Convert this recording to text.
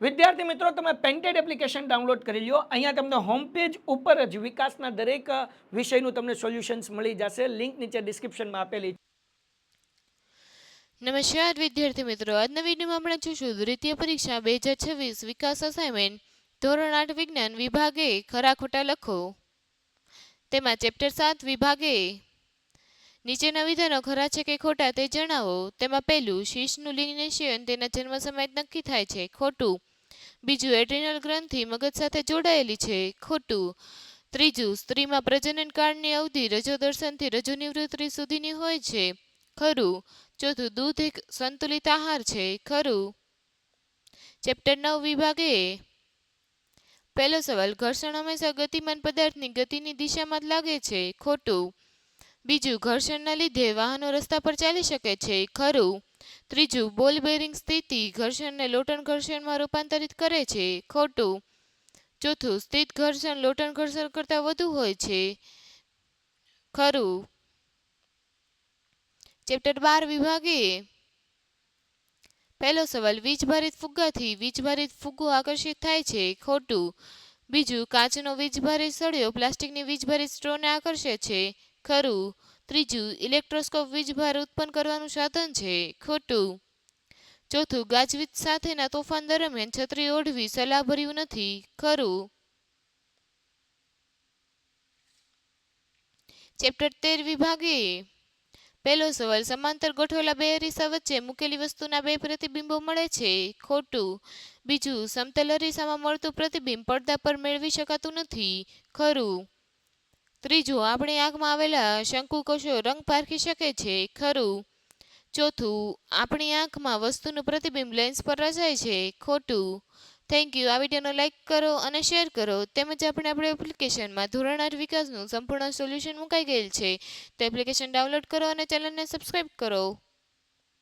વિદ્યાર્થી મિત્રો, તમે પેન્ટેડ એપ્લિકેશન ડાઉનલોડ કરી લ્યો. અહીંયા તમને હોમ પેજ ઉપર જ વિકાસના દરેક વિષયનું તમને સોલ્યુશન્સ મળી જશે. લિંક નીચે ડિસ્ક્રિપ્શનમાં આપેલી છે. નમસ્કાર વિદ્યાર્થી મિત્રો, આજના વિડીયોમાં આપણે જોઈશું દ્વિતીય પરીક્ષા 2026 વિકાસ અસાઇનમેન્ટ ધોરણ 8 વિજ્ઞાન વિભાગે ખરા ખોટા લખો. તેમાં ચેપ્ટર 7 વિભાગે નીચેના વિધાનો ખરા છે કે ખોટા તે જણાવો. તેમાં પહેલું, શીશનું લિગ્નેશિયન તેના જન્મ સમયે નક્કી થાય છે, ખોટું. બીજું, એડ્રિનલ ગ્રંથિ મગજ સાથે જોડાયેલી છે, ખોટું. ત્રીજું, સ્ત્રીમાં પ્રજનન કાળની અવધિ રજોદર્શનથી રજોનિવૃત્તિ સુધીની હોય છે, ખરું. ચોથું, દૂધ એક સંતુલિત આહાર છે, ખરું. ચેપ્ટર 9 વિભાગે પહેલો સવાલ, ઘર્ષણ હંમેશા ગતિમાન પદાર્થની ગતિની દિશામાં જ લાગે છે, ખોટું. બીજું, ઘર્ષણના લીધે વાહનો રસ્તા પર ચાલી શકે છે, ખરું. ત્રીજું, બોલ બેરિંગ સ્થિતિ ઘર્ષણને લોટન ઘર્ષણમાં રૂપાંતરિત કરે છે, ખોટું. ચોથું, સ્થિત ઘર્ષણ લોટન ઘર્ષણ કરતાં વધુ હોય છે, ખરું. ચેપ્ટર 12 વિભાગે પહેલો સવાલ, વીજભારિત ફુગ્ગાથી વીજભારિત ફુગ્ગો આકર્ષિત થાય છે, ખોટું. બીજું, કાચનો વીજભારિત સળિયો પ્લાસ્ટિકની વીજભારિત સ્ટ્રોને આકર્ષે છે, ખરું. ત્રીજું, ઇલેક્ટ્રોસ્કોપ વીજભાર ઉત્પન્ન કરવાનું સાધન છે, ખોટું. ચોથું, ગાજવીજ સાથેના તોફાન દરમિયાન છત્રી ઓઢવી સલાહભર્યું નથી, ખરું. ચેપ્ટર 13 વિભાગે પહેલો સવાલ, સમાંતર ગોઠવેલા બે અરીસા વચ્ચે મૂકેલી વસ્તુના બે પ્રતિબિંબો મળે છે, ખોટું. બીજું, સમતલ અરીસામાં મળતું પ્રતિબિંબ પડદા પર મેળવી શકાતું નથી, ખરું. ત્રીજું, આપણી આંખમાં આવેલા શંકુકોષો રંગ પારખી શકે છે, ખરું. ચોથું, આપણી આંખમાં વસ્તુનું પ્રતિબિંબ લેન્સ પર રચાય છે, ખોટું. Thank you. આ વિડીયોને લાઇક કરો અને શેર કરો. તેમજ આપણી એપ્લિકેશનમાં ધોરણ 8 વિકાસનું સંપૂર્ણ સોલ્યુશન મુકાઈ ગયેલ છે, તો એપ્લિકેશન ડાઉનલોડ કરો અને ચેનલને સબસ્ક્રાઈબ કરો.